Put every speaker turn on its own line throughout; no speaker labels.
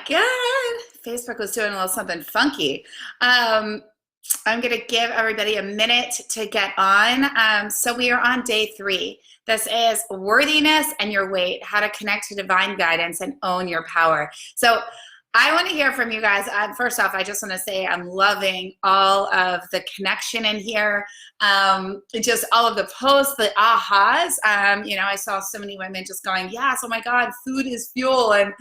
Good. Facebook was doing a little something funky. I'm going to give everybody a minute to get on. So we are on day 3. This is worthiness and your weight, how to connect to divine guidance and own your power. So I want to hear from you guys. First off, I just want to say I'm loving all of the connection in here. Just all of the posts, the ahas. I saw so many women just going, yes, oh my God, food is fuel. And,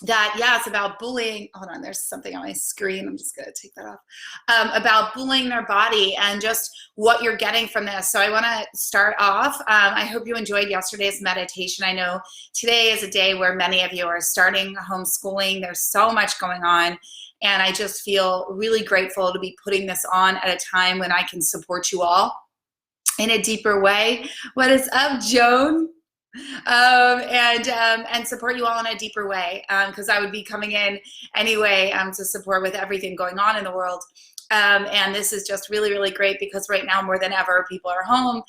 it's about bullying. Hold on, there's something on my screen. I'm just going to take that off. About bullying their body and just what you're getting from this. So I want to start off. I hope you enjoyed yesterday's meditation. I know today is a day where many of you are starting homeschooling. There's so much going on. And I just feel really grateful to be putting this on at a time when I can support you all in a deeper way. What is up, Joan? And support you all in a deeper way, because I would be coming in anyway to support with everything going on in the world. And this is just really, really great because right now more than ever, people are home.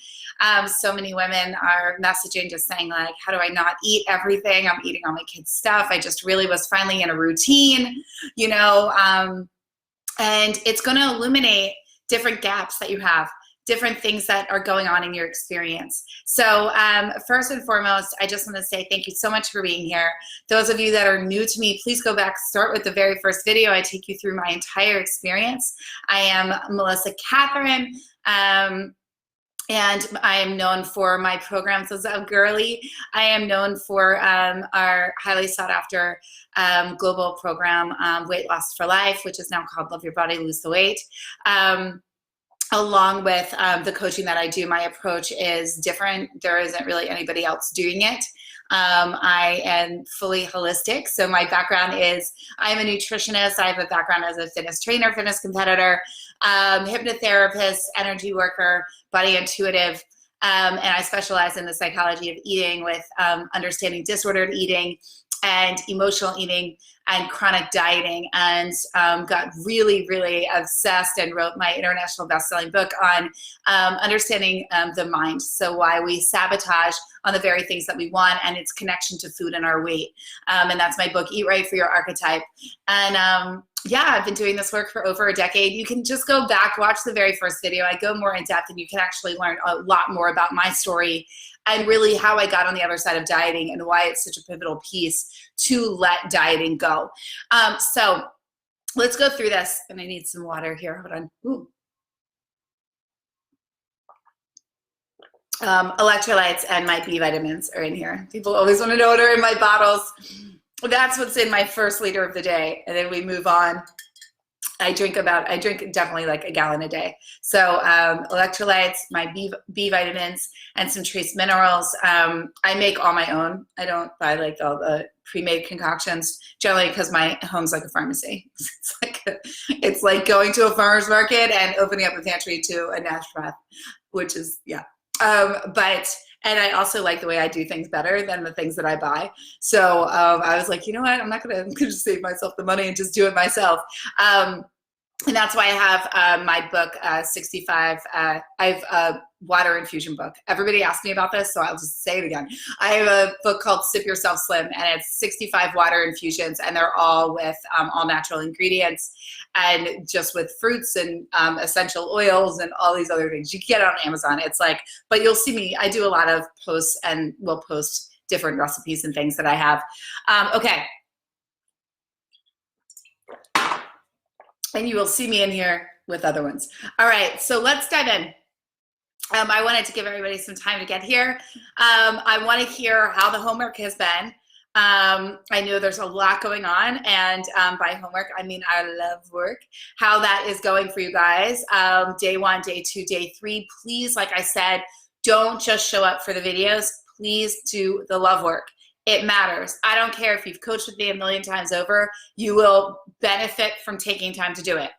So many women are messaging just saying like, how do I not eat everything? I'm eating all my kids' stuff. I just really was finally in a routine, and it's going to illuminate different gaps that you have, different things that are going on in your experience. So first and foremost, I just want to say thank you so much for being here. Those of you that are new to me, please go back, start with the very first video. I take you through my entire experience. I am Melissa Kathryn, and I am known for my programs as a girly. I am known for our highly sought after global program, Weight Loss for Life, which is now called Love Your Body, Lose the Weight. Along with the coaching that I do, my approach is different. There isn't really anybody else doing it. I am fully holistic. So my background is I'm a nutritionist. I have a background as a fitness trainer, fitness competitor, hypnotherapist, energy worker, body intuitive. And I specialize in the psychology of eating with understanding disordered eating and emotional eating and chronic dieting, and got really, really obsessed and wrote my international best-selling book on understanding the mind. So why we sabotage on the very things that we want and its connection to food and our weight. And that's my book, Eat Right for Your Archetype. And I've been doing this work for over a decade. You can just go back, watch the very first video. I go more in depth and you can actually learn a lot more about my story and really how I got on the other side of dieting and why it's such a pivotal piece to let dieting go. So let's go through this. And I need some water here. Hold on. Ooh. Electrolytes and my B vitamins are in here. People always want to know what are in my bottles. That's what's in my first liter of the day. And then we move on. I drink definitely like a gallon a day. So electrolytes, my B vitamins, and some trace minerals. I make all my own. I don't buy like all the pre-made concoctions, generally because my home's like a pharmacy. It's like going to a farmer's market and opening up a pantry to a naturopath, which is, yeah. And I also like the way I do things better than the things that I buy. So I was like, you know what? I'm gonna just save myself the money and just do it myself. And that's why I have my book, 65. I have a water infusion book. Everybody asked me about this, so I'll just say it again. I have a book called Sip Yourself Slim, and it's 65 water infusions, and they're all with all natural ingredients and just with fruits and essential oils and all these other things. You can get it on Amazon. It's like, but you'll see me, I do a lot of posts and will post different recipes and things that I have. Okay. And you will see me in here with other ones. All right, so let's dive in. I wanted to give everybody some time to get here. I want to hear how the homework has been. I know there's a lot going on, and by homework, I mean I love work. How that is going for you guys. Day 1, day 2, day 3. Please, like I said, don't just show up for the videos. Please do the love work. It matters. I don't care if you've coached with me a million times over, you will benefit from taking time to do it.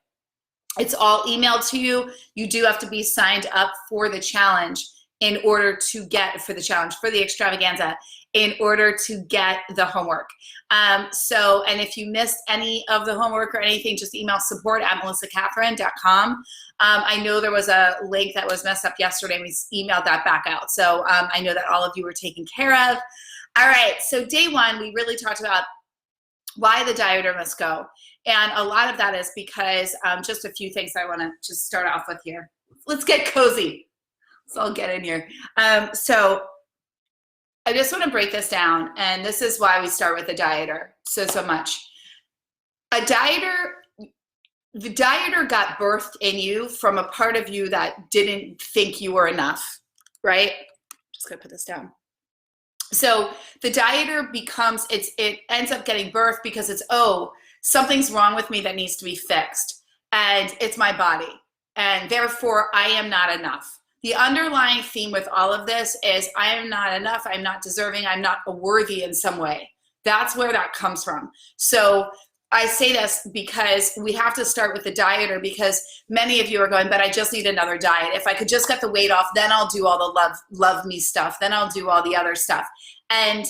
It's all emailed to you. You do have to be signed up for the challenge in order to get, for the extravaganza, in order to get the homework. And if you missed any of the homework or anything, just email support@melissakathryn.com. I know there was a link that was messed up yesterday, and we emailed that back out. So I know that all of you were taken care of. All right, so day 1, we really talked about why the dieter must go. And a lot of that is because just a few things I want to just start off with here. Let's get cozy. So I'll get in here. So I just want to break this down. And this is why we start with a dieter so much. A dieter, the dieter got birthed in you from a part of you that didn't think you were enough, right? Just gonna put this down. So the dieter becomes, it ends up getting birthed because it's, oh, something's wrong with me that needs to be fixed. And it's my body. And therefore, I am not enough. The underlying theme with all of this is I am not enough. I'm not deserving. I'm not worthy in some way. That's where that comes from. So I say this because we have to start with the dieter, because many of you are going, but I just need another diet. If I could just get the weight off, then I'll do all the love me stuff. Then I'll do all the other stuff. And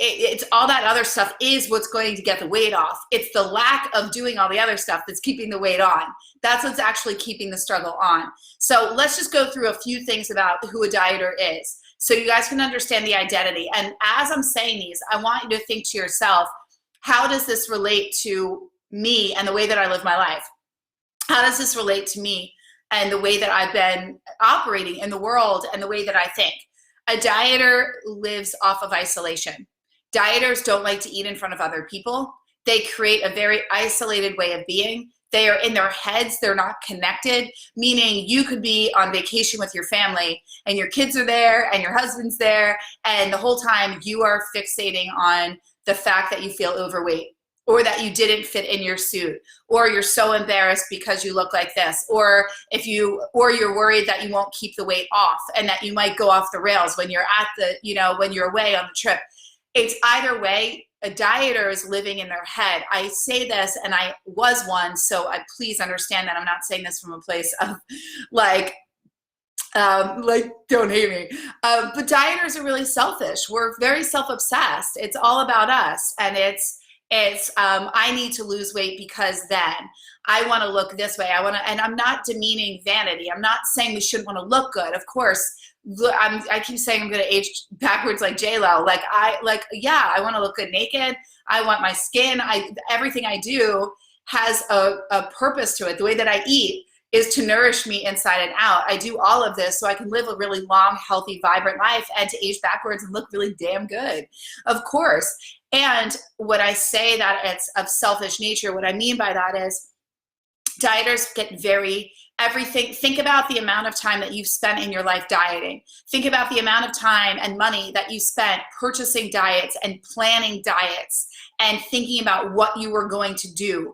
it's all that other stuff is what's going to get the weight off. It's the lack of doing all the other stuff that's keeping the weight on. That's what's actually keeping the struggle on. So let's just go through a few things about who a dieter is, so you guys can understand the identity. And as I'm saying these, I want you to think to yourself, how does this relate to me and the way that I live my life? How does this relate to me and the way that I've been operating in the world and the way that I think? A dieter lives off of isolation. Dieters don't like to eat in front of other people. They create a very isolated way of being. They are in their heads. They're not connected, meaning you could be on vacation with your family and your kids are there and your husband's there, and the whole time you are fixating on the fact that you feel overweight, or that you didn't fit in your suit, or you're so embarrassed because you look like this, or you're worried that you won't keep the weight off and that you might go off the rails when you're at the, when you're away on the trip. It's either way. A dieter is living in their head. I say this, and I was one, so please understand that I'm not saying this from a place of like, don't hate me. But dieters are really selfish. We're very self-obsessed. It's all about us. And it's I need to lose weight because then I want to look this way. And I'm not demeaning vanity. I'm not saying we shouldn't want to look good. Of course, I keep saying I'm going to age backwards like J-Lo. Yeah, I want to look good naked. I want my skin. Everything I do has a purpose to it. The way that I eat is to nourish me inside and out. I do all of this so I can live a really long, healthy, vibrant life and to age backwards and look really damn good, of course. And when I say that it's of selfish nature, what I mean by that is dieters get think about the amount of time that you've spent in your life dieting. Think about the amount of time and money that you spent purchasing diets and planning diets and thinking about what you were going to do,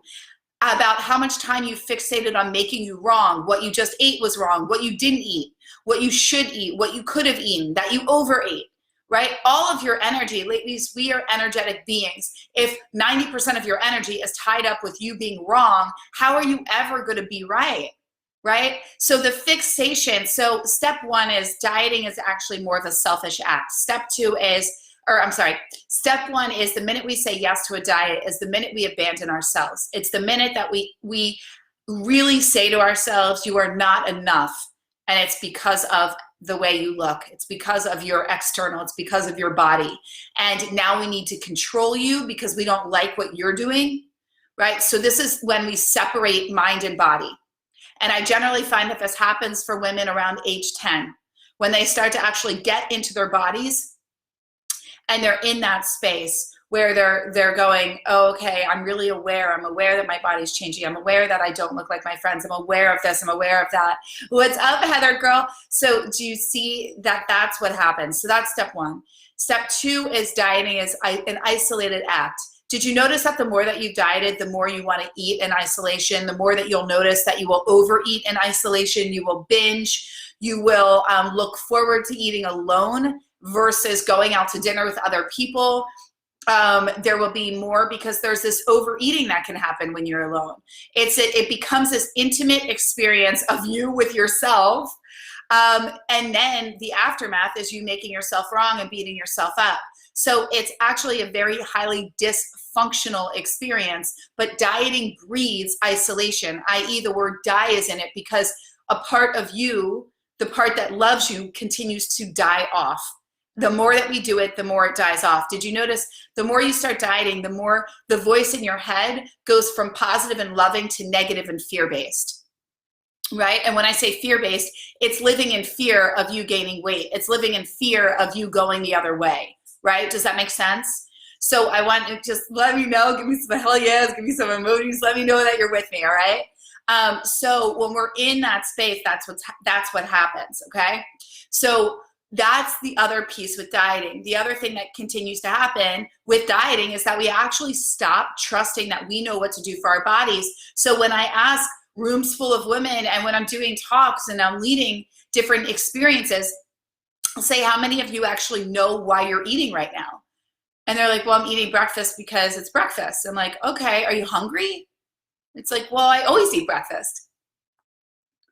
about how much time you fixated on making you wrong, what you just ate was wrong, what you didn't eat, what you should eat, what you could have eaten, that you overate, right? All of your energy, ladies, we are energetic beings. If 90% of your energy is tied up with you being wrong, how are you ever going to be right? Right? So the fixation, so step one is dieting is actually more of a selfish act. Step one is the minute we say yes to a diet is the minute we abandon ourselves. It's the minute that we really say to ourselves, you are not enough. And it's because of the way you look. It's because of your external. It's because of your body. And now we need to control you because we don't like what you're doing, right? So this is when we separate mind and body. And I generally find that this happens for women around age 10, when they start to actually get into their bodies and they're in that space where they're going, oh, okay, I'm really aware. I'm aware that my body's changing. I'm aware that I don't look like my friends. I'm aware of this. I'm aware of that. What's up, Heather girl? So do you see that that's what happens? So that's step one. Step two is dieting is an isolated act. Did you notice that the more that you've dieted, the more you want to eat in isolation, the more that you'll notice that you will overeat in isolation, you will binge, you will look forward to eating alone versus going out to dinner with other people. There will be more because there's this overeating that can happen when you're alone. It becomes this intimate experience of you with yourself. And then the aftermath is you making yourself wrong and beating yourself up. So it's actually a very highly dysfunctional experience, but dieting breeds isolation, i.e. the word die is in it because a part of you, the part that loves you, continues to die off. the more that we do it, the more it dies off. Did you notice the more you start dieting, the more the voice in your head goes from positive and loving to negative and fear-based, right? And when I say fear-based, it's living in fear of you gaining weight. It's living in fear of you going the other way, right? Does that make sense? So I want to just let me know, give me some hell yes, give me some emojis, let me know that you're with me, all right? So when we're in that space, that's what happens, okay? So that's the other piece with dieting. The other thing that continues to happen with dieting is that we actually stop trusting that we know what to do for our bodies. So when I ask rooms full of women and when I'm doing talks and I'm leading different experiences, I'll say, how many of you actually know why you're eating right now? And they're like, well, I'm eating breakfast because it's breakfast. I'm like, okay, are you hungry? It's like, well, I always eat breakfast.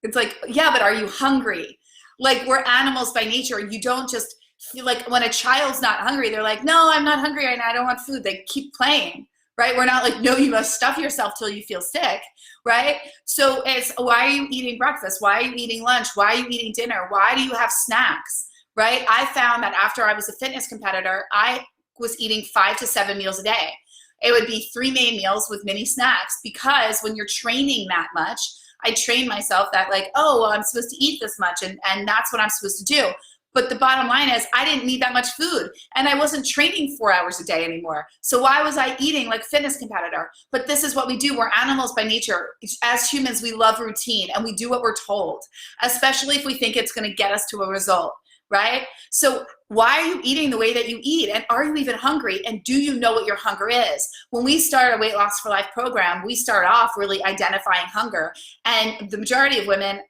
It's like, yeah, but are you hungry? Like, we're animals by nature. You don't just feel like when a child's not hungry, they're like, no, I'm not hungry right now. I don't want food. They keep playing, right? We're not like, no, you must stuff yourself till you feel sick, right? So it's, why are you eating breakfast? Why are you eating lunch? Why are you eating dinner? Why do you have snacks, right? I found that after I was a fitness competitor, I was eating 5 to 7 meals a day. It would be 3 main meals with mini snacks, because when you're training that much, I trained myself that like, oh, well, I'm supposed to eat this much and that's what I'm supposed to do. But the bottom line is I didn't need that much food and I wasn't training 4 hours a day anymore. So why was I eating like a fitness competitor? But this is what we do. We're animals by nature. As humans, we love routine and we do what we're told, especially if we think it's going to get us to a result, right? So why are you eating the way that you eat? And are you even hungry? And do you know what your hunger is? When we start a Weight Loss for Life program, we start off really identifying hunger. And the majority of women,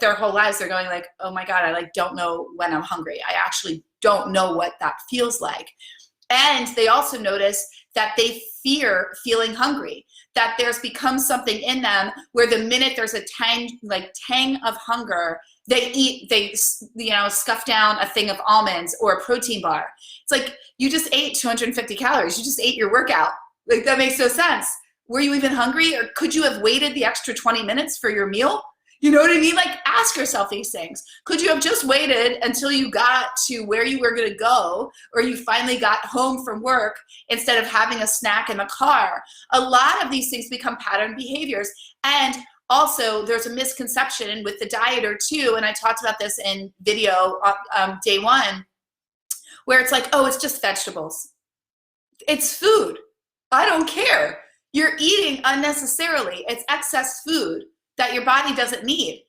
their whole lives, they're going like, oh my God, I like don't know when I'm hungry. I actually don't know what that feels like. And they also notice that they fear feeling hungry, that there's become something in them where the minute there's a tang of hunger, they scuff down a thing of almonds or a protein bar. It's like, you just ate 250 calories. You just ate your workout. Like, that makes no sense. Were you even hungry? Or could you have waited the extra 20 minutes for your meal? You know what I mean? Like, ask yourself these things. Could you have just waited until you got to where you were going to go, or you finally got home from work instead of having a snack in the car? A lot of these things become pattern behaviors. And also, there's a misconception with the dieter too, and I talked about this in video day 1, where it's like, oh, it's just vegetables. It's food. I don't care. You're eating unnecessarily. It's excess food that your body doesn't need.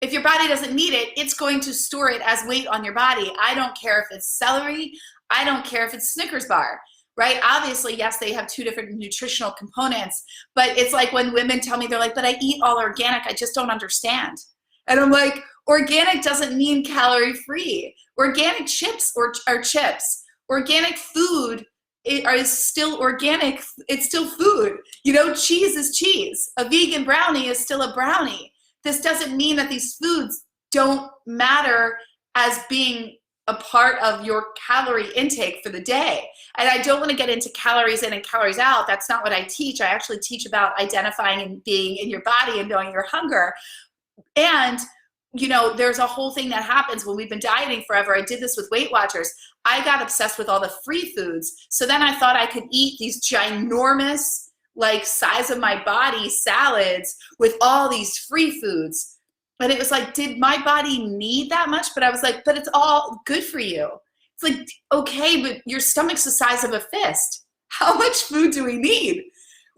If your body doesn't need it, it's going to store it as weight on your body. I don't care if it's celery. I don't care if it's Snickers bar. Right? Obviously, yes, they have 2 different nutritional components, but it's like when women tell me, they're like, but I eat all organic, I just don't understand. And I'm like, organic doesn't mean calorie free. Organic chips are chips. Organic food is still organic. It's still food. You know, cheese is cheese. A vegan brownie is still a brownie. This doesn't mean that these foods don't matter as being a part of your calorie intake for the day. And I don't want to get into calories in and calories out. That's not what I teach. I actually teach about identifying and being in your body and knowing your hunger. And, you know, there's a whole thing that happens when we've been dieting forever. I did this with Weight Watchers. I got obsessed with all the free foods. So then I thought I could eat these ginormous, like size of my body salads with all these free foods. But it was like, did my body need that much? But I was like, but it's all good for you. It's like, okay, but your stomach's the size of a fist. How much food do we need?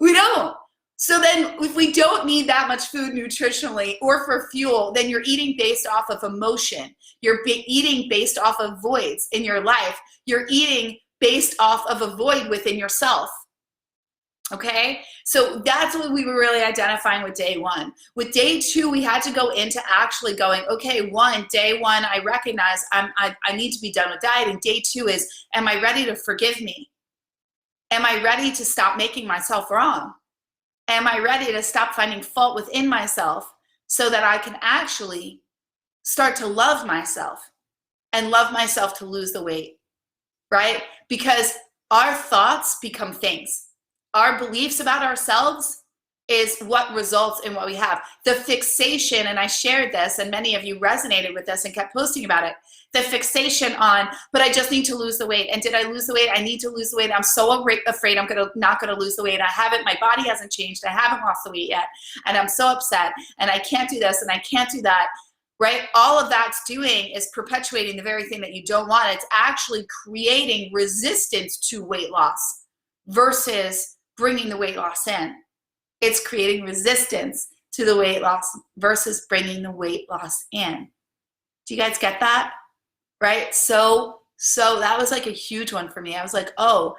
We don't. So then if we don't need that much food nutritionally or for fuel, then you're eating based off of emotion. You're eating based off of voids in your life. You're eating based off of a void within yourself. Okay, so that's what we were really identifying with day 1. With day 2, we had to go into actually going, okay, day one, I recognize I need to be done with dieting. Day 2 is, am I ready to forgive me? Am I ready to stop making myself wrong? Am I ready to stop finding fault within myself so that I can actually start to love myself and love myself to lose the weight, right? Because our thoughts become things. Our beliefs about ourselves is what results in what we have. The fixation, and I shared this, and many of you resonated with this and kept posting about it. The fixation on, but I just need to lose the weight. And did I lose the weight? I need to lose the weight. I'm so afraid I'm not gonna lose the weight. I haven't, my body hasn't changed. I haven't lost the weight yet. And I'm so upset. And I can't do this and I can't do that, right? All of that's doing is perpetuating the very thing that you don't want. It's actually creating resistance to weight loss versus bringing the weight loss in. It's creating resistance to the weight loss versus bringing the weight loss in. Do you guys get that? Right? So that was like a huge one for me. I was like, oh,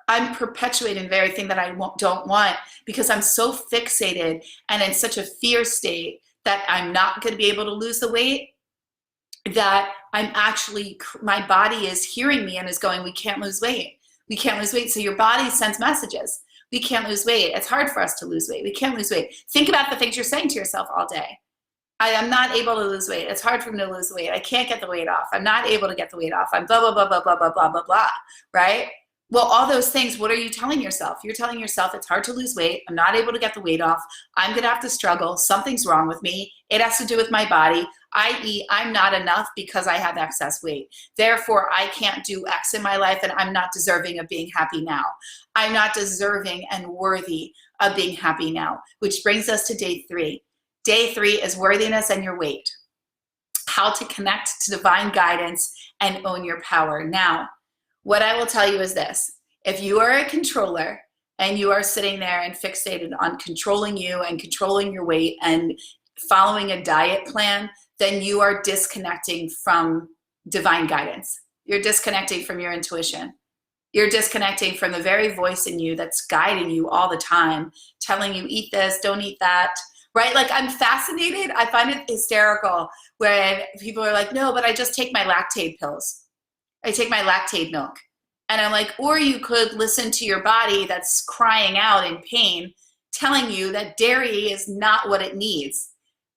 I'm perpetuating the very thing that I don't want because I'm so fixated and in such a fear state that I'm not going to be able to lose the weight, that I'm actually, my body is hearing me and is going, we can't lose weight. We can't lose weight. So your body sends messages. We can't lose weight. It's hard for us to lose weight. We can't lose weight. Think about the things you're saying to yourself all day. I am not able to lose weight. It's hard for me to lose weight. I can't get the weight off. I'm not able to get the weight off. I'm blah, blah, blah, blah, blah, blah, blah, blah, blah, right? Well, all those things, what are you telling yourself? You're telling yourself it's hard to lose weight. I'm not able to get the weight off. I'm going to have to struggle. Something's wrong with me. It has to do with my body, i.e. I'm not enough because I have excess weight. Therefore, I can't do X in my life and I'm not deserving of being happy now. I'm not deserving and worthy of being happy now, which brings us to day 3. Day 3 is worthiness and your weight. How to connect to divine guidance and own your power. Now, what I will tell you is this. If you are a controller and you are sitting there and fixated on controlling you and controlling your weight and following a diet plan, then you are disconnecting from divine guidance. You're disconnecting from your intuition. You're disconnecting from the very voice in you that's guiding you all the time, telling you, eat this, don't eat that, right? Like, I'm fascinated. I find it hysterical when people are like, no, but I just take my lactate pills. I take my lactate milk. And I'm like, or you could listen to your body that's crying out in pain, telling you that dairy is not what it needs.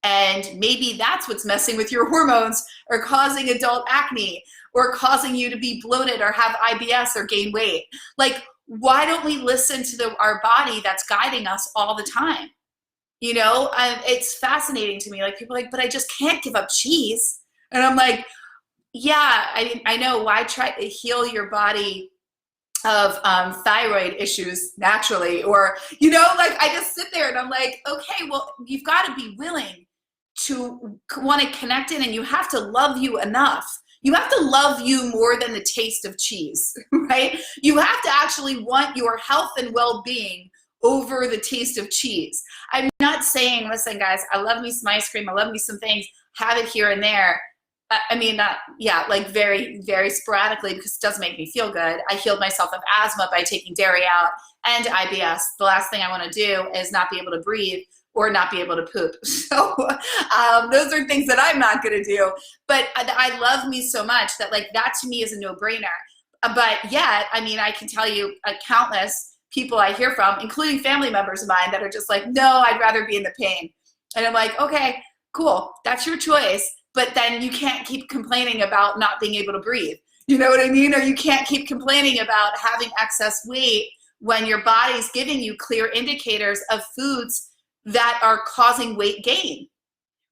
And maybe that's what's messing with your hormones or causing adult acne or causing you to be bloated or have IBS or gain weight. Like, why don't we listen to our body that's guiding us all the time? You know, it's fascinating to me. Like, people are like, but I just can't give up cheese. And I'm like, yeah, I know. Why try to heal your body of thyroid issues naturally? Or, you know, like, I just sit there and I'm like, okay, well, you've got to be willing to want to connect in, and you have to love you enough. You have to love you more than the taste of cheese, right? You have to actually want your health and well-being over the taste of cheese. I'm not saying, listen, guys, I love me some ice cream. I love me some things. Have it here and there. I mean, like very, very sporadically, because it does make me feel good. I healed myself of asthma by taking dairy out and IBS. The last thing I want to do is not be able to breathe or not be able to poop. So those are things that I'm not going to do. But I love me so much that, like, that to me is a no-brainer. But yet, I mean, I can tell you countless people I hear from, including family members of mine, that are just like, no, I'd rather be in the pain. And I'm like, okay, cool. That's your choice. But then you can't keep complaining about not being able to breathe. You know what I mean? Or you can't keep complaining about having excess weight when your body's giving you clear indicators of foods that are causing weight gain.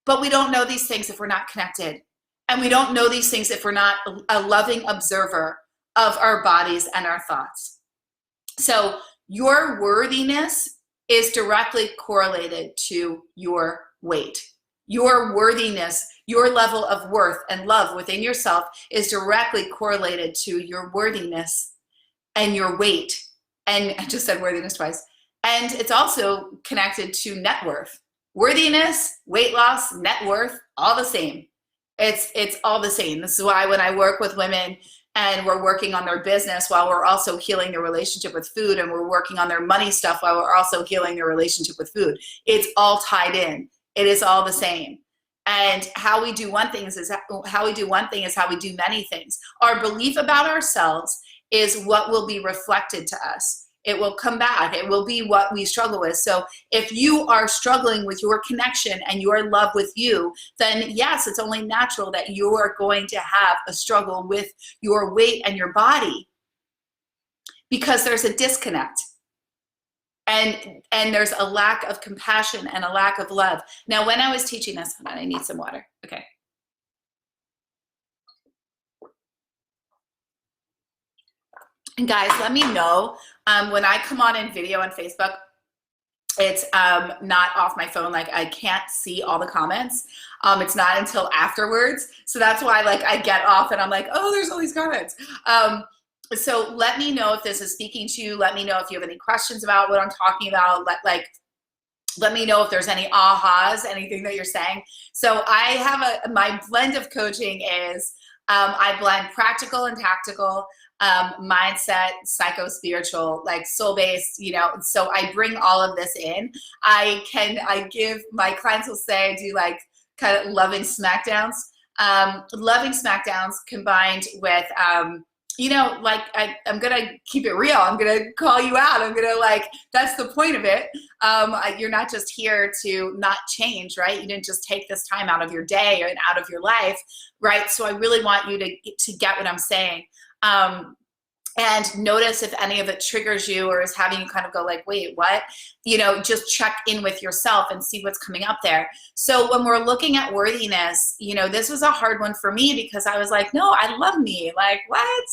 But we don't know these things if we're not connected. And we don't know these things if we're not a loving observer of our bodies and our thoughts. So your worthiness is directly correlated to your weight. Your worthiness, your level of worth and love within yourself is directly correlated to your worthiness and your weight. And I just said worthiness twice. And it's also connected to net worth. Worthiness, weight loss, net worth, all the same. It's all the same. This is why when I work with women and we're working on their business while we're also healing their relationship with food, and we're working on their money stuff while we're also healing their relationship with food, it's all tied in. It is all the same. And how we do one thing is how we do many things. Our belief about ourselves is what will be reflected to us. It will come back. It will be what we struggle with. So if you are struggling with your connection and your love with you, then yes, it's only natural that you are going to have a struggle with your weight and your body, because there's a disconnect. And there's a lack of compassion and a lack of love. Now, when I was teaching this, hold on, I need some water. Okay. And guys, let me know when I come on in video on Facebook, it's not off my phone. Like I can't see all the comments. It's not until afterwards. So that's why like I get off and I'm like, oh, there's all these comments. So let me know if this is speaking to you. Let me know if you have any questions about what I'm talking about. Let me know if there's any ahas, anything that you're saying. So I have my blend of coaching is I blend practical and tactical, mindset, psycho-spiritual, like soul-based, you know, so I bring all of this in. I give, my clients will say I do like kind of loving smackdowns combined with, you know, like I'm gonna keep it real. I'm gonna call you out. I'm gonna like, that's the point of it. You're not just here to not change, right? You didn't just take this time out of your day and out of your life, right? So I really want you to get what I'm saying. And notice if any of it triggers you or is having you kind of go like, wait, what? You know, just check in with yourself and see what's coming up there. So when we're looking at worthiness, you know, this was a hard one for me because I was like, no, I love me. Like, what?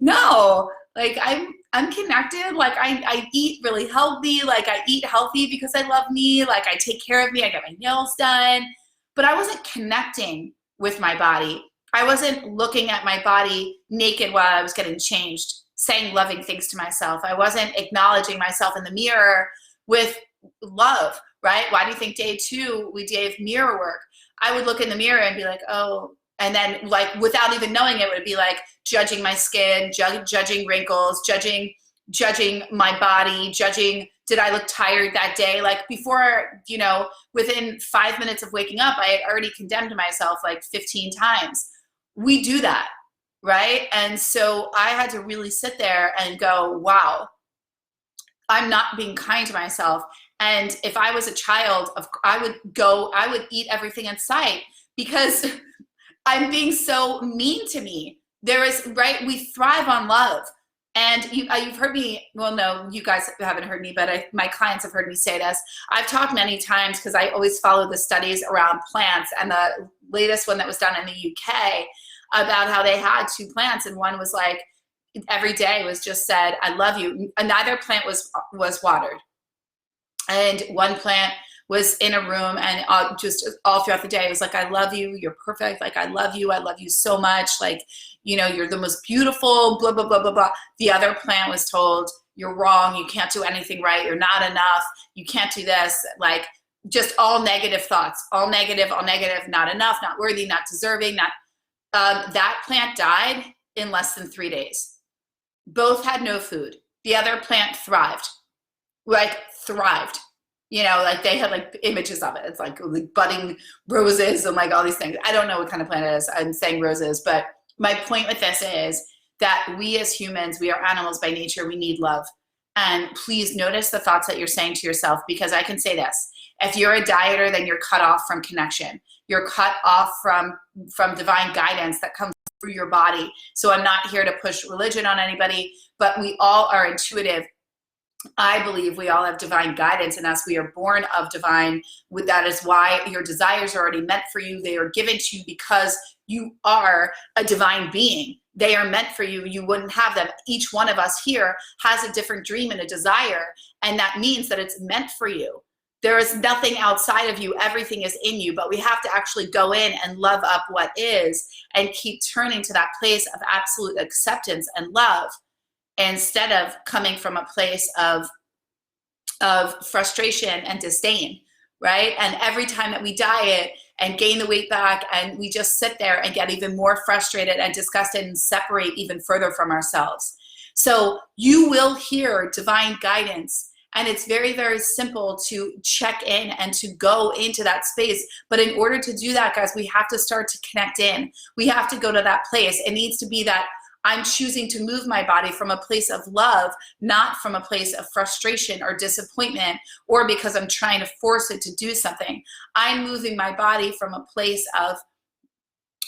No, like I'm connected. Like I eat really healthy. Like I eat healthy because I love me. Like I take care of me. I get my nails done, but I wasn't connecting with my body. I wasn't looking at my body naked while I was getting changed, saying loving things to myself. I wasn't acknowledging myself in the mirror with love, right? Why do you think day 2 we gave mirror work? I would look in the mirror and be like, oh, and then like without even knowing it would be like judging my skin, judging wrinkles, judging my body, judging, did I look tired that day? Like before, you know, within 5 minutes of waking up, I had already condemned myself like 15 times. We do that, right? And so I had to really sit there and go, wow, I'm not being kind to myself. And if I was a child, I would eat everything in sight because I'm being so mean to me. Right? We thrive on love. And you've heard me, well, no, you guys haven't heard me, but my clients have heard me say this. I've talked many times because I always follow the studies around plants, and the latest one that was done in the UK about how they had 2 plants, and one was like, every day was just said, I love you. Neither plant was watered. And one plant was in a room and just all throughout the day, it was like, I love you, you're perfect, like I love you so much, like, you know, you're the most beautiful, blah, blah, blah, blah, blah. The other plant was told, you're wrong, you can't do anything right, you're not enough, you can't do this, like just all negative thoughts, all negative, not enough, not worthy, not deserving, not, that plant died in less than 3 days. Both had no food. The other plant thrived, like thrived. You know, like they had like images of it. It's like budding roses and like all these things. I don't know what kind of plant it is. I'm saying roses, but my point with this is that we as humans, we are animals by nature. We need love. And please notice the thoughts that you're saying to yourself, because I can say this. If you're a dieter, then you're cut off from connection. You're cut off from divine guidance that comes through your body. So I'm not here to push religion on anybody, but we all are intuitive. I believe we all have divine guidance in us. We are born of divine. That is why your desires are already meant for you. They are given to you because you are a divine being. They are meant for you. You wouldn't have them. Each one of us here has a different dream and a desire, and that means that it's meant for you. There is nothing outside of you. Everything is in you, but we have to actually go in and love up what is and keep turning to that place of absolute acceptance and love, instead of coming from a place of frustration and disdain, right? And every time that we diet and gain the weight back, and we just sit there and get even more frustrated and disgusted and separate even further from ourselves. So you will hear divine guidance, and it's very, very simple to check in and to go into that space. But in order to do that, guys, we have to start to connect in. We have to go to that place. It needs to be that I'm choosing to move my body from a place of love, not from a place of frustration or disappointment, or because I'm trying to force it to do something. I'm moving my body from a place of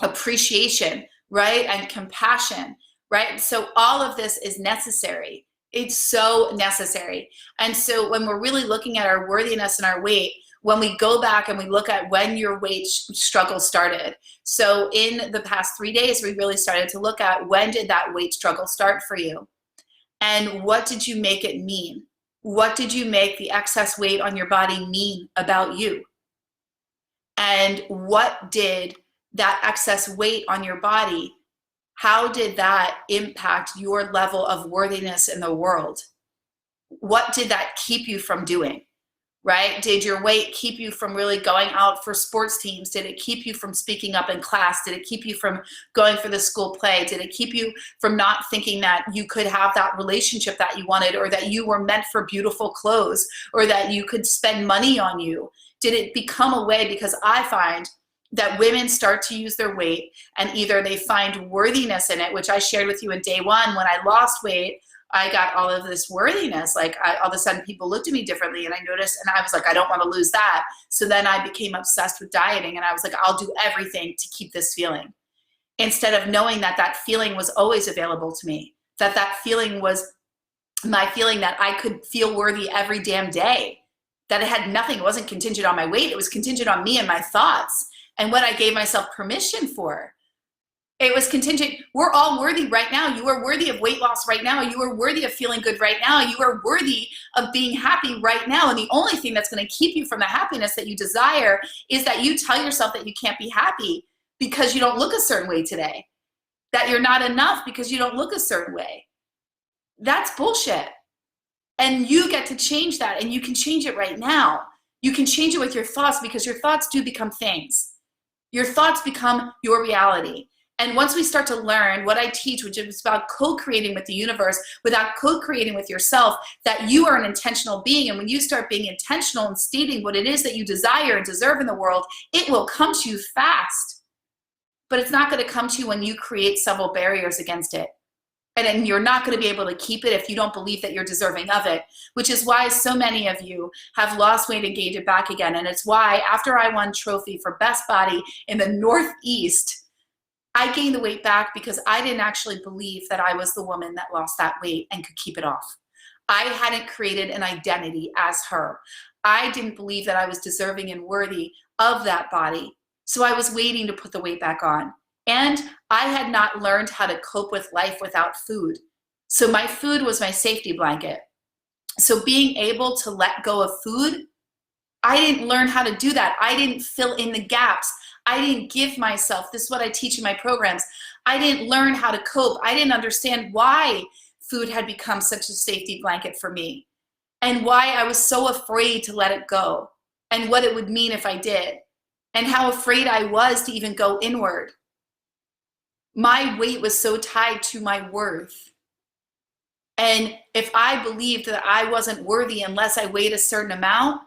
appreciation, right? And compassion, right? So all of this is necessary. It's so necessary. And so when we're really looking at our worthiness and our weight, when we go back and we look at when your weight struggle started. So in the past 3 days, we really started to look at when did that weight struggle start for you? And what did you make it mean? What did you make the excess weight on your body mean about you? And what did that excess weight on your body, how did that impact your level of worthiness in the world? What did that keep you from doing, right? Did your weight keep you from really going out for sports teams? Did it keep you from speaking up in class? Did it keep you from going for the school play? Did it keep you from not thinking that you could have that relationship that you wanted, or that you were meant for beautiful clothes, or that you could spend money on you? Did it become a way? Because I find that women start to use their weight and either they find worthiness in it, which I shared with you in day one. When I lost weight, I got all of this worthiness. Like all of a sudden people looked at me differently, and I noticed, and I was like, I don't want to lose that. So then I became obsessed with dieting, and I was like, I'll do everything to keep this feeling. Instead of knowing that that feeling was always available to me, that that feeling was my feeling that I could feel worthy every damn day, that it had nothing, it wasn't contingent on my weight. It was contingent on me and my thoughts and what I gave myself permission for. It was contingent. We're all worthy right now. You are worthy of weight loss right now. You are worthy of feeling good right now. You are worthy of being happy right now. And the only thing that's going to keep you from the happiness that you desire is that you tell yourself that you can't be happy because you don't look a certain way today, that you're not enough because you don't look a certain way. That's bullshit. And you get to change that, and you can change it right now. You can change it with your thoughts, because your thoughts do become things. Your thoughts become your reality. And once we start to learn what I teach, which is about co-creating with the universe, without co-creating with yourself, that you are an intentional being. And when you start being intentional and stating what it is that you desire and deserve in the world, it will come to you fast. But it's not going to come to you when you create several barriers against it. And then you're not going to be able to keep it if you don't believe that you're deserving of it, which is why so many of you have lost weight and gained it back again. And it's why after I won trophy for best body in the Northeast, I gained the weight back because I didn't actually believe that I was the woman that lost that weight and could keep it off. I hadn't created an identity as her. I didn't believe that I was deserving and worthy of that body. So I was waiting to put the weight back on. And I had not learned how to cope with life without food. So my food was my safety blanket. So being able to let go of food, I didn't learn how to do that. I didn't fill in the gaps. I didn't give myself, this is what I teach in my programs, I didn't learn how to cope. I didn't understand why food had become such a safety blanket for me, and why I was so afraid to let it go, and what it would mean if I did, and how afraid I was to even go inward. My weight was so tied to my worth. And if I believed that I wasn't worthy unless I weighed a certain amount,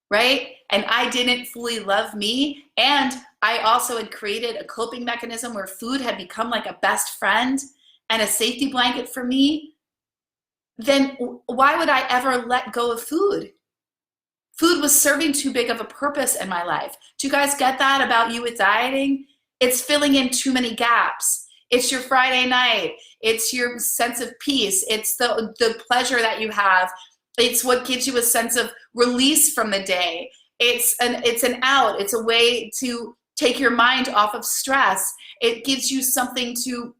right? And I didn't fully love me, and I also had created a coping mechanism where food had become like a best friend and a safety blanket for me, then why would I ever let go of food? Food was serving too big of a purpose in my life. Do you guys get that about you with dieting? It's filling in too many gaps. It's your Friday night. It's your sense of peace. It's the pleasure that you have. It's what gives you a sense of release from the day. It's an out. It's a way to take your mind off of stress. It gives you something to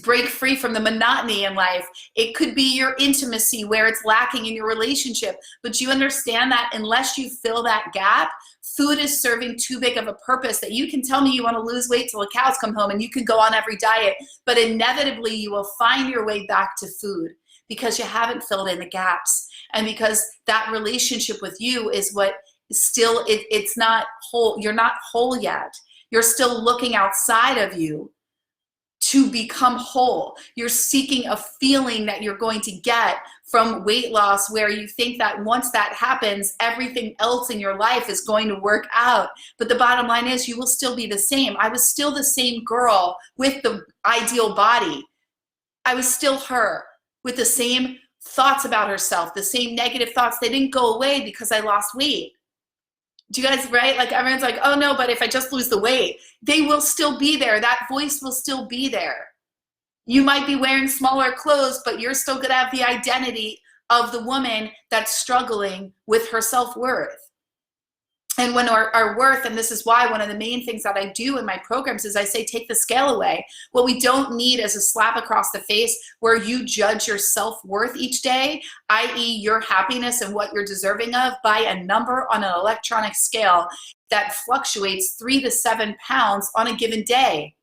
break free from the monotony in life. It could be your intimacy where it's lacking in your relationship. But you understand that unless you fill that gap, food is serving too big of a purpose, that you can tell me you want to lose weight till the cows come home and you can go on every diet, but inevitably you will find your way back to food because you haven't filled in the gaps. And because that relationship with you is what still, it's not whole. You're not whole yet. You're still looking outside of you to become whole. You're seeking a feeling that you're going to get from weight loss, where you think that once that happens, everything else in your life is going to work out. But the bottom line is you will still be the same. I was still the same girl with the ideal body. I was still her with the same thoughts about herself, the same negative thoughts. They didn't go away because I lost weight. Do you guys, right? Like everyone's like, oh no, but if I just lose the weight, they will still be there. That voice will still be there. You might be wearing smaller clothes, but you're still going to have the identity of the woman that's struggling with her self-worth. And when our worth, and this is why one of the main things that I do in my programs is I say, take the scale away. What we don't need is a slap across the face where you judge your self-worth each day, i.e. your happiness and what you're deserving of, by a number on an electronic scale that fluctuates 3 to 7 pounds on a given day,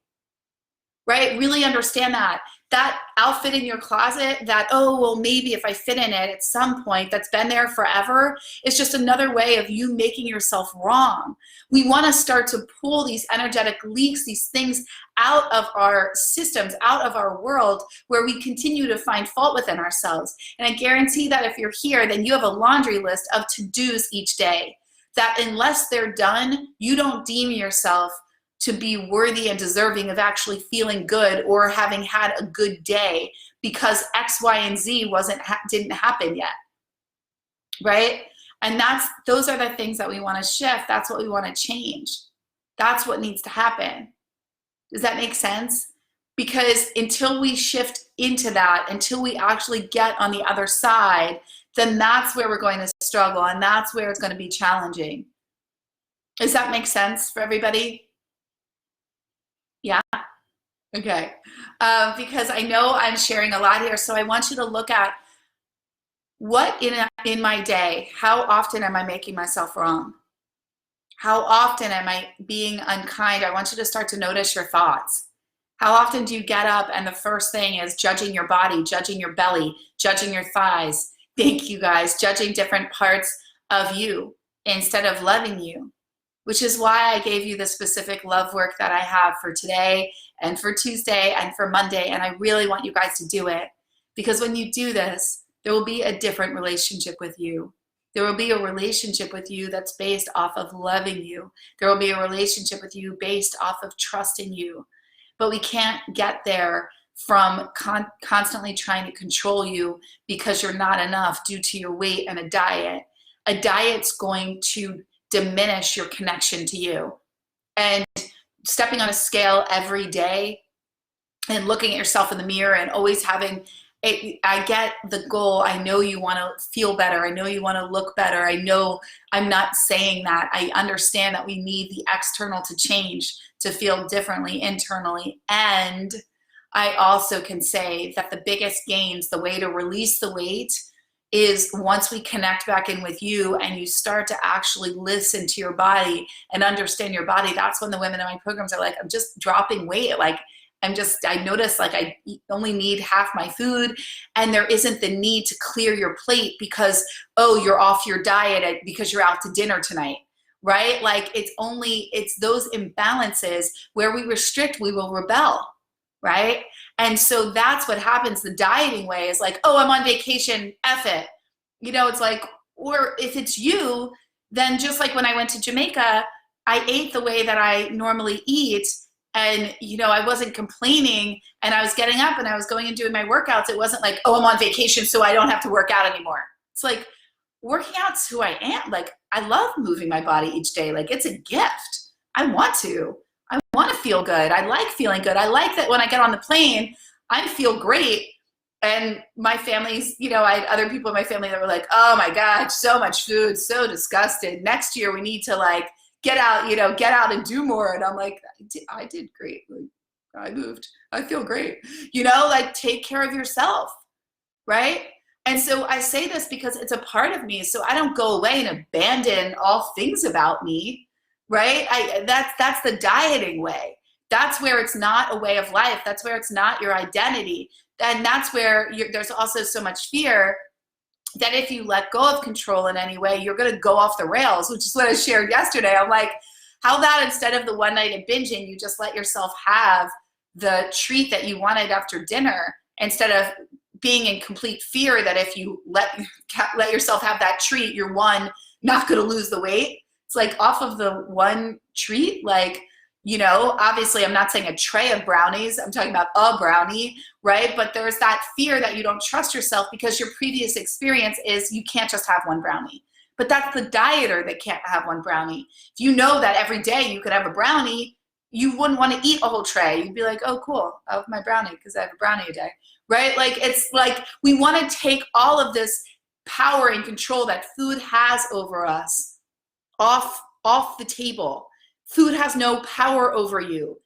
right? Really understand that. That outfit in your closet that, oh, well, maybe if I fit in it at some point, that's been there forever, it's just another way of you making yourself wrong. We want to start to pull these energetic leaks, these things out of our systems, out of our world, where we continue to find fault within ourselves. And I guarantee that if you're here, then you have a laundry list of to-dos each day that unless they're done, you don't deem yourself to be worthy and deserving of actually feeling good or having had a good day because X, Y, and Z didn't happen yet, right? And those are the things that we want to shift. That's what we want to change. That's what needs to happen. Does that make sense? Because until we shift into that, until we actually get on the other side, then that's where we're going to struggle, and that's where it's going to be challenging. Does that make sense for everybody? Yeah? Okay. Because I know I'm sharing a lot here, so I want you to look at what in my day, how often am I making myself wrong? How often am I being unkind? I want you to start to notice your thoughts. How often do you get up and the first thing is judging your body, judging your belly, judging your thighs? Thank you guys. Judging different parts of you instead of loving you. Which is why I gave you the specific love work that I have for today and for Tuesday and for Monday. And I really want you guys to do it, because when you do this, there will be a different relationship with you. There will be a relationship with you that's based off of loving you. There will be a relationship with you based off of trusting you. But we can't get there from constantly trying to control you because you're not enough due to your weight and a diet. A diet's going to diminish your connection to you. And stepping on a scale every day and looking at yourself in the mirror and always having I get the goal. I know you want to feel better. I know you want to look better. I know I'm not saying that. I understand that we need the external to change to feel differently internally. And I also can say that the biggest gains, the way to release the weight, is once we connect back in with you and you start to actually listen to your body and understand your body. That's when the women in my programs are like, I'm just dropping weight. Like, I notice like I only need half my food, and there isn't the need to clear your plate because, oh, you're off your diet because you're out to dinner tonight, right? Like it's those imbalances where we restrict, we will rebel, right? And so that's what happens. The dieting way is like, oh, I'm on vacation, F it. It's like, or if it's you, then just like when I went to Jamaica, I ate the way that I normally eat. And, I wasn't complaining, and I was getting up and I was going and doing my workouts. It wasn't like, oh, I'm on vacation, so I don't have to work out anymore. It's like, working out's who I am. Like, I love moving my body each day. Like, it's a gift. I want to feel good. I like feeling good. I like that when I get on the plane, I feel great. And my family's, I had other people in my family that were like, oh my God, so much food, so disgusted. Next year we need to like, get out and do more. And I'm like, I did great. Like, I moved. I feel great. Like, take care of yourself, right? And so I say this because it's a part of me. So I don't go away and abandon all things about me, right? That's the dieting way. That's where it's not a way of life. That's where it's not your identity. And that's where there's also so much fear that if you let go of control in any way, you're going to go off the rails, which is what I shared yesterday. I'm like, how about instead of the one night of binging, you just let yourself have the treat that you wanted after dinner, instead of being in complete fear that if you let yourself have that treat, you're not going to lose the weight. It's like off of the one treat, like, obviously I'm not saying a tray of brownies, I'm talking about a brownie, right? But there's that fear that you don't trust yourself because your previous experience is you can't just have one brownie. But that's the dieter that can't have one brownie. If you know that every day you could have a brownie, you wouldn't want to eat a whole tray. You'd be like, oh, cool, I have my brownie because I have a brownie a day, right? Like, it's like we want to take all of this power and control that food has over us off the table. Food has no power over you.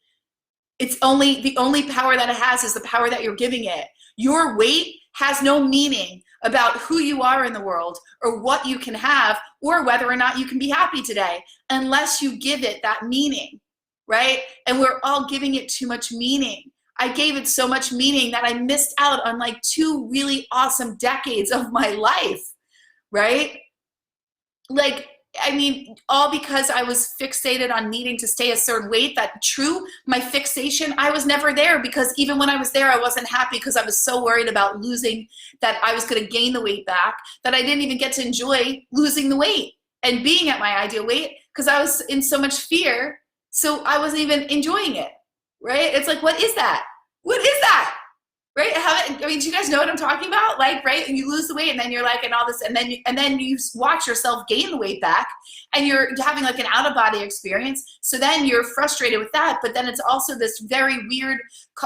It's the only power that it has is the power that you're giving it. Your weight has no meaning about who you are in the world or what you can have or whether or not you can be happy today unless you give it that meaning, right? And we're all giving it too much meaning. I gave it so much meaning that I missed out on like 2 really awesome decades of my life, right? Like, I mean, all because I was fixated on needing to stay a certain weight. That true, my fixation, I was never there because even when I was there, I wasn't happy because I was so worried about losing, that I was going to gain the weight back, that I didn't even get to enjoy losing the weight and being at my ideal weight because I was in so much fear. So I wasn't even enjoying it, right? It's like, what is that? What is that? Right? I mean, do you guys know what I'm talking about? Like, right? And you lose the weight and then you're like, and all this, and then you watch yourself gain the weight back and you're having like an out of body experience. So then you're frustrated with that. But then it's also this very weird,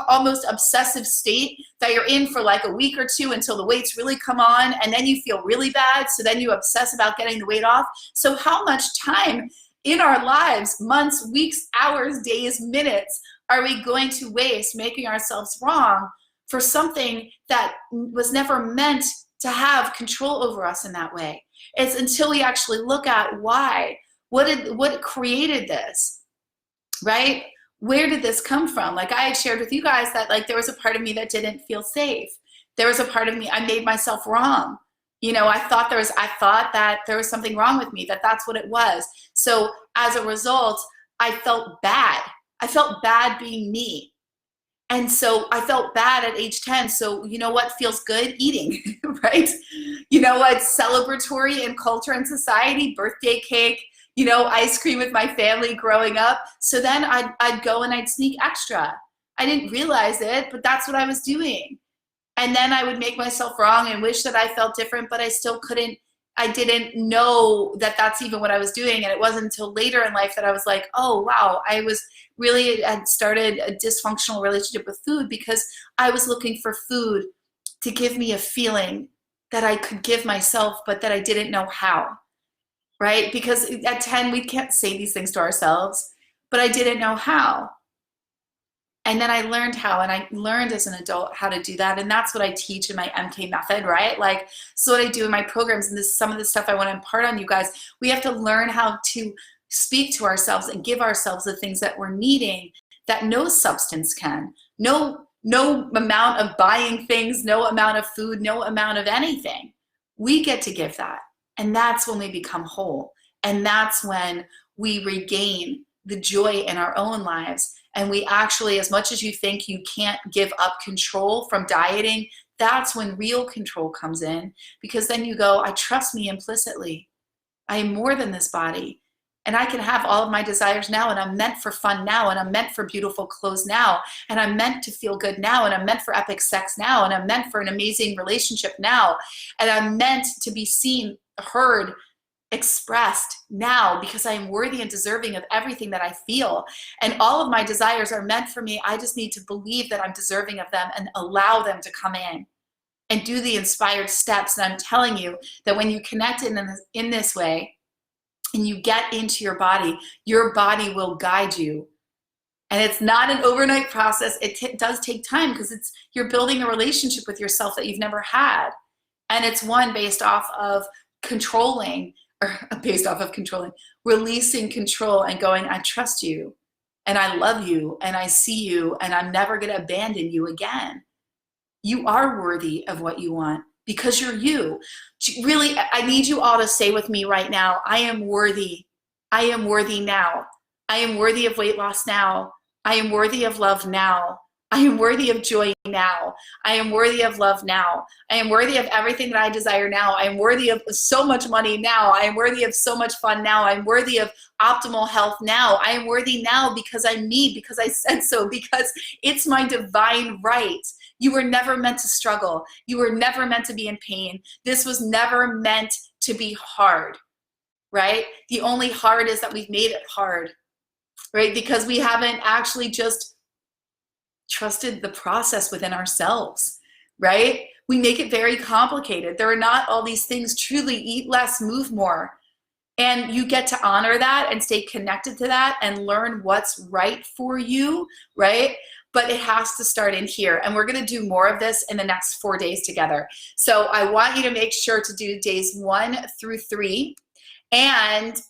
almost obsessive state that you're in for like a week or 2 until the weights really come on. And then you feel really bad. So then you obsess about getting the weight off. So how much time in our lives, months, weeks, hours, days, minutes, are we going to waste making ourselves wrong for something that was never meant to have control over us in that way? It's until we actually look at why, what created this, right? Where did this come from? Like I had shared with you guys that like there was a part of me that didn't feel safe. There was a part of me, I made myself wrong. You know, I thought that there was something wrong with me, that's what it was. So as a result, I felt bad. I felt bad being me. And so I felt bad at age 10. So you know what feels good? Eating, right? You know what's celebratory in culture and society? Birthday cake, you know, ice cream with my family growing up. So then I'd go and I'd sneak extra. I didn't realize it, but that's what I was doing. And then I would make myself wrong and wish that I felt different, but I still couldn't. I didn't know that that's even what I was doing. And it wasn't until later in life that I was like, oh, wow, I had started a dysfunctional relationship with food because I was looking for food to give me a feeling that I could give myself, but that I didn't know how, right? Because at 10, we can't say these things to ourselves, but I didn't know how. And then I learned how, and I learned as an adult how to do that. And that's what I teach in my MK method, right? Like, so what I do in my programs, and this is some of the stuff I want to impart on you guys, we have to learn how to speak to ourselves and give ourselves the things that we're needing that no substance can. No amount of buying things, no amount of food, no amount of anything. We get to give that. And that's when we become whole. And that's when we regain the joy in our own lives. And we actually, as much as you think you can't give up control from dieting, that's when real control comes in, because then you go, I trust me implicitly. I am more than this body. And I can have all of my desires now, and I'm meant for fun now, and I'm meant for beautiful clothes now, and I'm meant to feel good now, and I'm meant for epic sex now, and I'm meant for an amazing relationship now, and I'm meant to be seen, heard, expressed now, because I am worthy and deserving of everything that I feel. And all of my desires are meant for me. I just need to believe that I'm deserving of them and allow them to come in and do the inspired steps. And I'm telling you that when you connect in this way and you get into your body will guide you. And it's not an overnight process. It does take time, because you're building a relationship with yourself that you've never had. And it's one based off of releasing control and going, I trust you, and I love you, and I see you, and I'm never going to abandon you again. You are worthy of what you want because you're you. Really, I need you all to say with me right now, I am worthy. I am worthy now. I am worthy of weight loss now. I am worthy of love now. I am worthy of joy now. I am worthy of love now. I am worthy of everything that I desire now. I am worthy of so much money now. I am worthy of so much fun now. I am worthy of optimal health now. I am worthy now because I'm me, because I said so, because it's my divine right. You were never meant to struggle. You were never meant to be in pain. This was never meant to be hard, right? The only hard is that we've made it hard right? Because we haven't actually just trusted the process within ourselves, right? We make it very complicated. There are not all these things. Truly eat less, move more. And you get to honor that and stay connected to that and learn what's right for you, right? But it has to start in here. And we're going to do more of this in the next 4 days together. So I want you to make sure to do days 1 through 3. And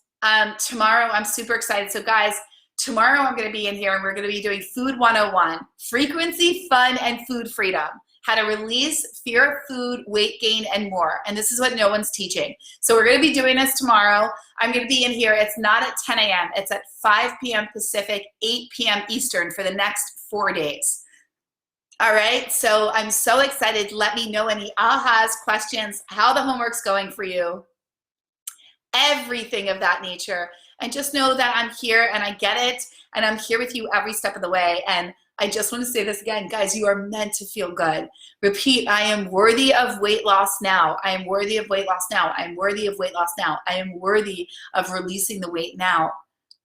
tomorrow, I'm super excited. So guys, tomorrow I'm going to be in here and we're going to be doing Food 101, frequency, fun, and food freedom. How to release fear of food, weight gain, and more. And this is what no one's teaching. So we're going to be doing this tomorrow. I'm going to be in here. It's not at 10 a.m. It's at 5 p.m. Pacific, 8 p.m. Eastern for the next 4 days. All right. So I'm so excited. Let me know any ahas, questions, how the homework's going for you, everything of that nature. And just know that I'm here and I get it. And I'm here with you every step of the way. And I just want to say this again, guys, you are meant to feel good. Repeat, I am worthy of weight loss now. I am worthy of weight loss now. I am worthy of weight loss now. I am worthy of releasing the weight now,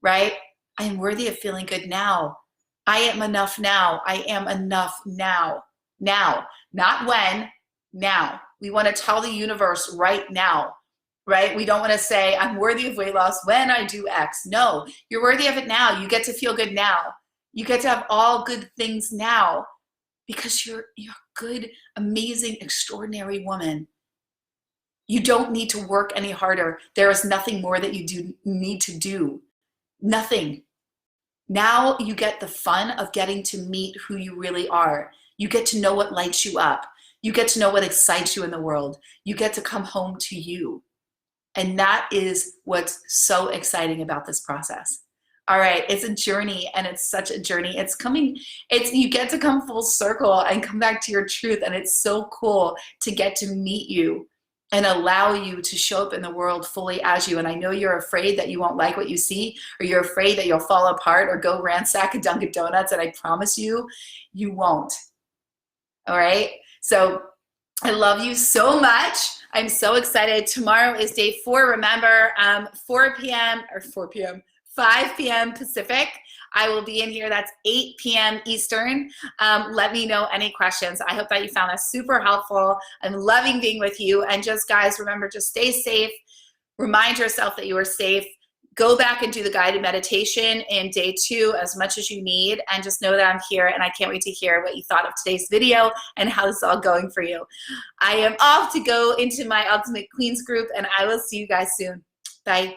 right? I am worthy of feeling good now. I am enough now. I am enough now. Now, not when, now. We want to tell the universe right now, right? We don't want to say, I'm worthy of weight loss when I do X. No, you're worthy of it now. You get to feel good now. You get to have all good things now because you're a good, amazing, extraordinary woman. You don't need to work any harder. There is nothing more that you need to do. Nothing. Now you get the fun of getting to meet who you really are. You get to know what lights you up. You get to know what excites you in the world. You get to come home to you. And that is what's so exciting about this process. All right, it's a journey and it's such a journey. You get to come full circle and come back to your truth, and it's so cool to get to meet you and allow you to show up in the world fully as you. And I know you're afraid that you won't like what you see, or you're afraid that you'll fall apart or go ransack a Dunkin' Donuts, and I promise you, you won't. All right, so I love you so much. I'm so excited. Tomorrow is day 4. Remember, 5 p.m. Pacific. I will be in here. That's 8 p.m. Eastern. Let me know any questions. I hope that you found this super helpful. I'm loving being with you. And just guys, remember, just stay safe. Remind yourself that you are safe. Go back and do the guided meditation in day 2 as much as you need. And just know that I'm here, and I can't wait to hear what you thought of today's video and how this is all going for you. I am off to go into my Ultimate Queens group, and I will see you guys soon. Bye.